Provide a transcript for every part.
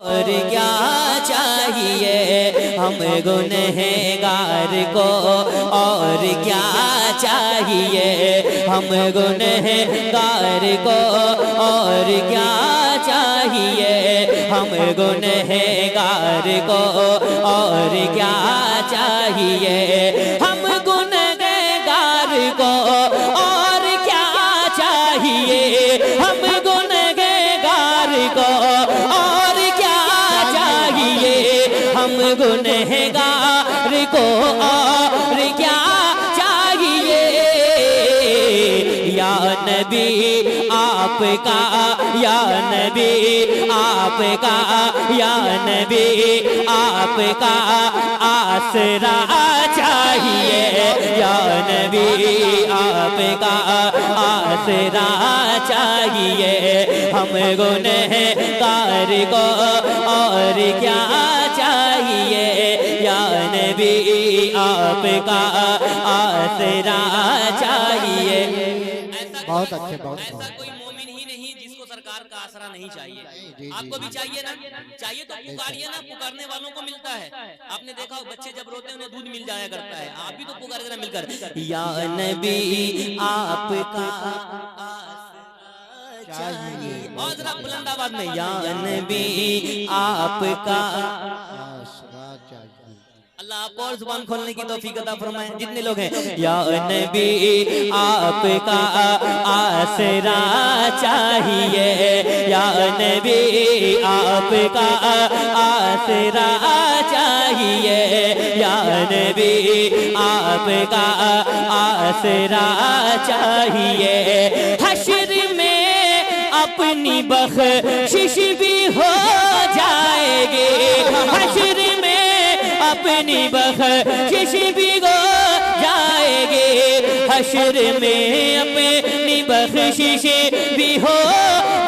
اور کیا چاہیے ہم گنہگار کو، اور کیا چاہیے ہم گنہگار کو، اور کیا چاہیے ہم گنہگار کو، اور کیا چاہیے ہم گنہگار کو، اور کیا چاہیے ہم گنہگار کو، ہم گنہگار کو، اور کیا چاہیے یا نبی آپ کا، یا نبی آپ کا، یا نبی آپ کا آسرا چاہیے، یا نبی آپ کا آسرا چاہیے ہم گنہگار کو، اور کیا چاہیے یا نبی آپ کا آسرا چاہیے۔ بہت اچھے، بہت ایسا کوئی مومن ہی نہیں جس کو سرکار کا آسرا نہیں چاہیے۔ آپ کو بھی چاہیے نا، چاہیے تو پکاریے نا، پکارنے والوں کو ملتا ہے۔ آپ نے دیکھا بچے جب روتے ہیں انہیں دودھ مل جایا کرتا ہے، آپ بھی تو پکارے ذرا مل کر، یا نبی آپ کا چاہیے، اور ذرا بلند آواز میں، یا نبی آپ کا اللہ آپ کو اور زبان کھولنے کی توفیق عطا فرمائے جتنے لوگ ہیں۔ یا نبی آپ کا آسرا چاہیے، یا نبی آپ کا آسرا چاہیے، یا نبی آپ کا آسرا چاہیے۔ حشر میں اپنی بخشش بھی ہو جائے گی، حشر میں اپنی بخشش بھی ہو جائے گی، حشر میں اپنی بخشش بھی ہو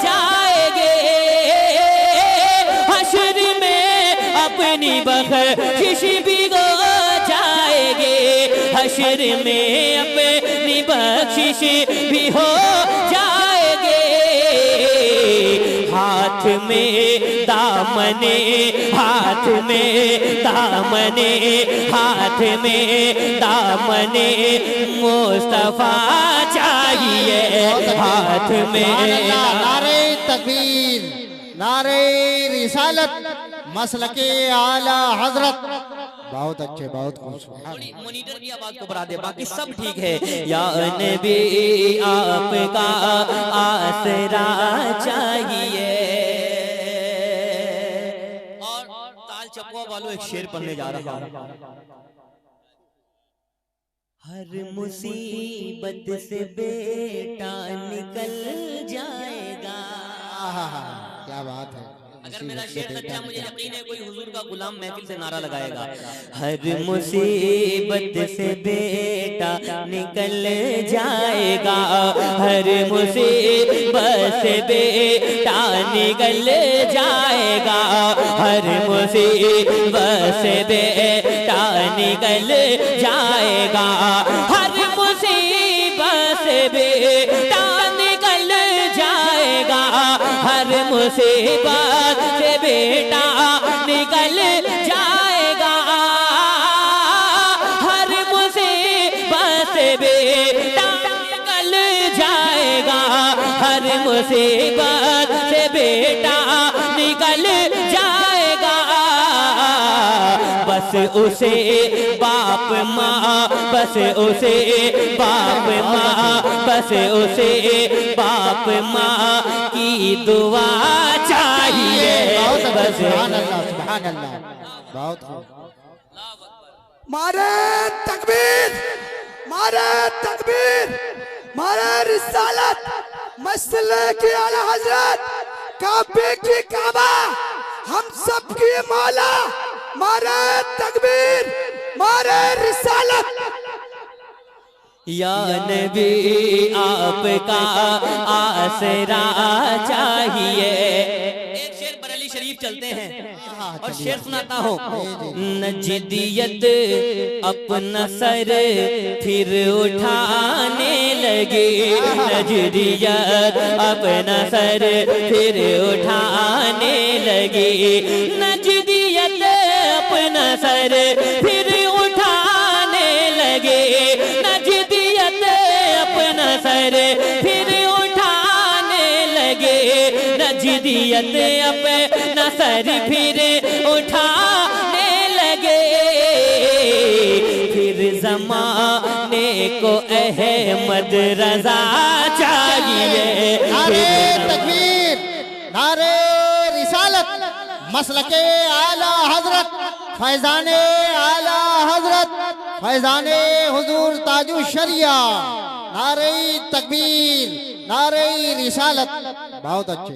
جائے گی، حشر میں اپنی بخشش بھی ہو جائے گی، حشر میں اپنی بخشش بھی ہو جائے گی۔ ہاتھ میں دامنے، ہاتھ میں دامنے، ہاتھ میں دامنے مصطفیٰ چاہیے، ہاتھ میں نعرہ تکبیر، نعرہ رسالت، مسلک اعلیٰ حضرت۔ بہت اچھے، بہت خوش۔ مونیٹر کی آواز کو بڑھا دے، باقی سب ٹھیک ہے۔ یا نبی آپ کا آسرا چاہیے۔ اور تال چپوا والوں ایک شعر پڑھنے جا رہا ہوں۔ ہر مصیبت سے بیٹا نکل جائے گا۔ کیا بات ہے، اگر میرا شعر سچا مجھے یقین ہے کوئی حضور کا غلام محفل سے نعرہ لگائے گا۔ ہر مصیبت سے بیٹا نکل جائے گا، ہر مصیبت سے بیٹا نکل جائے گا، ہر مصیبت سے بیٹا نکل جائے گا، ہر مصیبت سے بیٹا نکل جائے گا، ہر مصیبت سے بیٹا نکل جائے گا، ہر مصیبت سے بیٹا نکل جائے گا، ہر مصیبت سے بیٹا نکل جائے گا، بس اسے باپ ماں، بس اسے باپ ماں، بس اسے باپ ماں کی دعا چاہیے، بس سبحان اللہ، سبحان اللہ، بہت خوب۔ مارے تکبیر، مارے تکبیر، مارے رسالت، مسلک اعلیٰ حضرت، کعبے کی کعبہ، ہم سب کی مولا، مارے تکبیر، مارے رسالت۔ یا نبی آپ کا آسرا چاہیے۔ ایک شعر بریلی شریف چلتے ہیں ہاں، اور چلیے۔ شعر سناتا ہوں نجدیت اپنا سر پھر اٹھانے لگے نجدیت اپنا سر پھر اٹھانے لگے نجدیت اپنا سر پھر اٹھانے لگے نجدیت اپنا سر پھر اٹھانے لگے نجدیت اپنا سر پھر اٹھانے لگے پھر زمانے کو احمد رضا چاہیے نعرے تکبیر، نعرے رسالت، مسلک اعلی حضرت فیضان اعلی حضرت فیضان حضور تاج الشریعہ، نعرے تکبیر، نعرے رسالت، بہت اچھے۔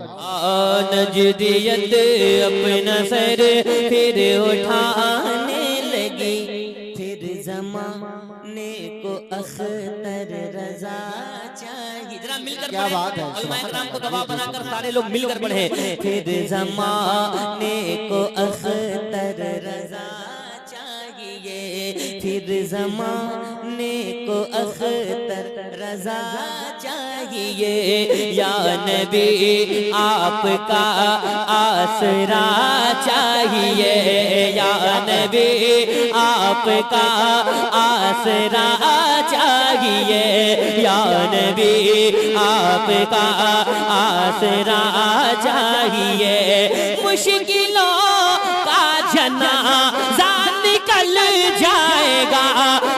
نجدیت اپنا سر پھر اٹھانے لگی پھر زمانے کو اختر رضا چاہیے ذرا مل کر کیا بات ہے، علماء کرام کو گواہ بنا کر سارے لوگ مل کر پڑھیں پھر زمانے کو اختر رضا چاہیے پھر زمانے کو اختر رضا چاہیے یا نبی آپ کا آسرا چاہیے یا نبی آپ کا آسرا چاہیے یا نبی آپ کا آسرا چاہیے مشکلوں کا جنازہ نکل جائے گا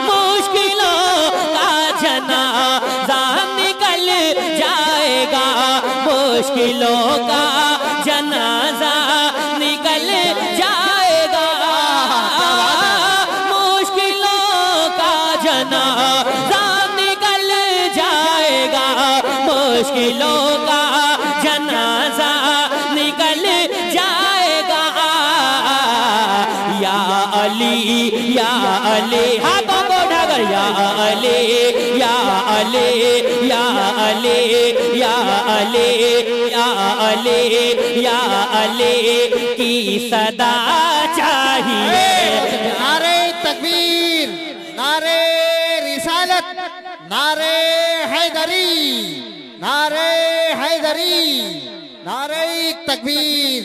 مشکلوں کا جنازہ نکل جائے گا مشکلوں کا جنازہ نکل جائے گا مشکلوں کا جنازہ نکل جائے گا مشکلوں کا جنازہ نکل جائے گا یا علی ہاتھوں کو اٹھا کر یا علی یا علی یا علی یا علی یا علی یا علی کی صدا چاہیے نعرے تکبیر، نعرے رسالت، نعرے حیدری، نعرے حیدری، نعرے تکبیر،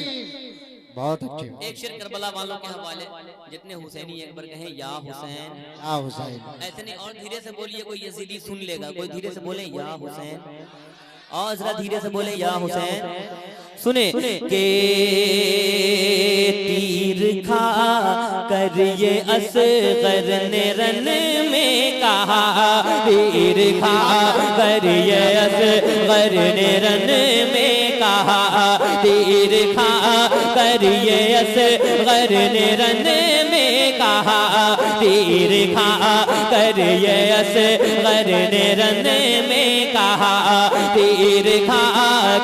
بہت اچھے۔ ایک شعر کربلا والوں کے حوالے جتنے حسینی اکبر کہیں یا حسین یا حسین، ایسے نہیں اور دھیرے سے بولیے کوئی یزیدی سن لے گا کوئی دھیرے سے بولیں یا حسین اور ذرا دھیرے سے بولیں یا حسین سنیں کہ تیر کھا کر یہ اصغر نے رن میں کہا تیر کھا کر یہ اصغر نے رن میں کہا تیر کھا کر یہ اصغر نے رن میں کہا تیر کھا کر یہ اصغر نے رن میں کہا تیر کھا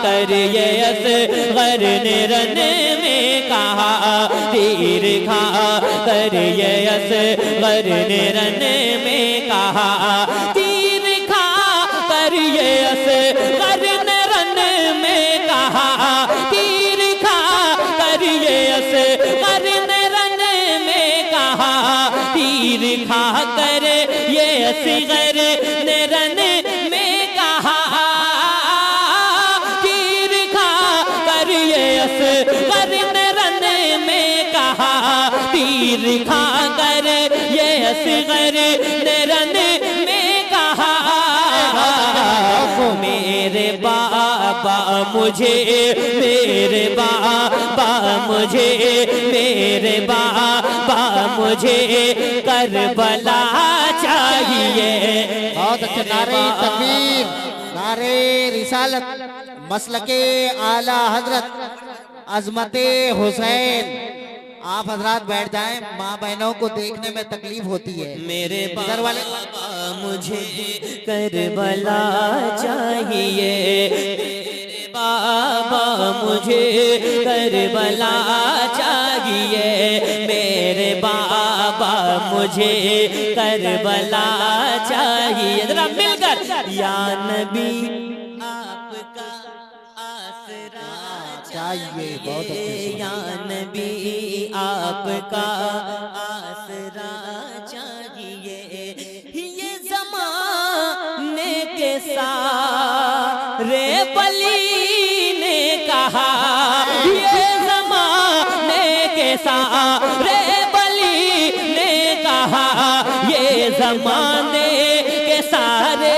کر یہ اصغر نے رن میں کہا تیر کھا کر یہ اصغر نے رن میں کہا تیر کھا کر یہ اصغر نے رن میں کہا تیر کھا کر یہ اصغر نے رن میں کہا تیر کھا کر یہ اصغر نے رن میں کہا تیر کھا کر یہ اصغر نے رن میں کہا تیر کھا کر یہ اصغر نے رن میں کہا میرے بابا مجھے میرے بابا مجھے میرے بابا مجھے کربلا چاہیے بہت اچھے۔ نعرے تکبیر، نعرے رسالت، مسلک اعلی حضرت عظمت حسین۔ آپ حضرات بیٹھ جائیں، ماں بہنوں کو دیکھنے میں تکلیف ہوتی ہے۔ میرے بابا مجھے کربلا چاہیے میرے بابا مجھے کربلا چاہیے میرے بابا مجھے کربلا چاہیے ذرا مل کر یا نبی آپ کا آسرا چاہیے، بہت اچھے۔ یا یا نبی آپ کا آسرا چاہیے یہ زمانے کے سارے ولی نے کہا یہ زمانے کے سارے ولی نے کہا یہ زمانے کے سارے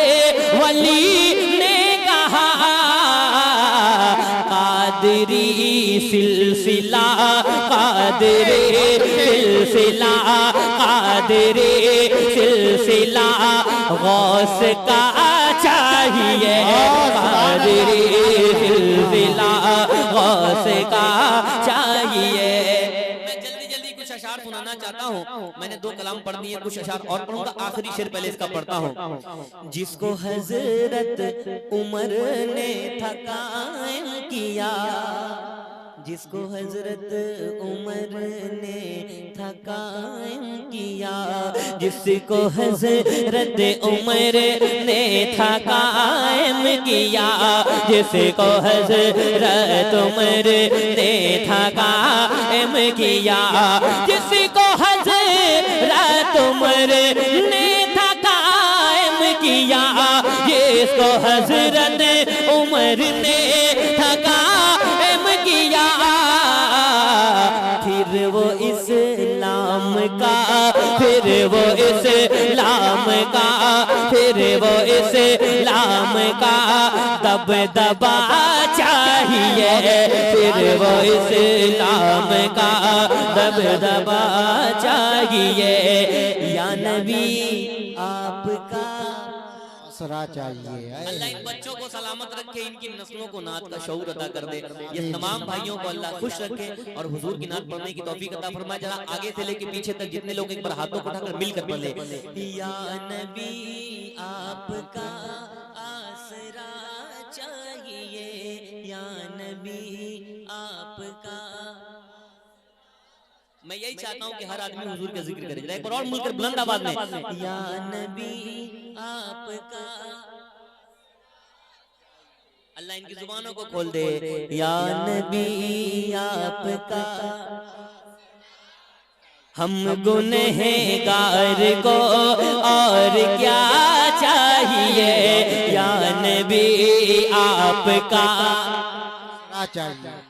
ولی نے کہا قادری سلسلہ قادری سلسلہ قادری سلسلہ غوث کا چاہیے قادری سلسلہ غوث کا چاہیے کچھ اشعار سنانا چاہتا ہوں میں نے 2 کلام پڑھ دیے کچھ اشعار اور پڑھوں گا آخری شعر پہلے اس کا پڑھتا ہوں جس کو حضرت عمر نے تھا قائم کیا جس کو حضرت عمر نے تھا قائم کیا جس کو حضرت عمر نے تھا قائم کیا جس کو حضرت عمر نے تھا قائم کیا جس کو حضرت عمر نے تھا قائم کیا جس کو حضرت عمر نے تھا قائم کیا پھر وہ اسلام کا پھر وہ اسلام کا پھر وہ اسلام کا دبدبا چاہیے پھر وہ اسلام کا دبدبا چاہیے یا نبی آپ کا آسرا چاہیے اللہ ان بچوں کو سلامت رکھے ان کی نسلوں کو نعت کا شعور عطا کر دے یہ تمام بھائیوں کو اللہ خوش رکھے اور حضور کی نعت پڑھنے کی توفیق عطا فرمائے ذرا آگے سے لے کے پیچھے تک جتنے لوگ ایک بار ہاتھوں کو اٹھا کر مل کر پڑھ لیں یا نبی آپ کا آسرا چاہیے یا نبی آپ کا میں یہی چاہتا ہوں کہ ہر آدمی حضور کا ذکر کرے ایک بار اور مل کر بلند آواز میں یا نبی آپ کا اللہ ان کی زبانوں کو کھول دے یا نبی آپ کا ہم گنہگار کو اور کیا چاہیے یا نبی آپ کا چاہیے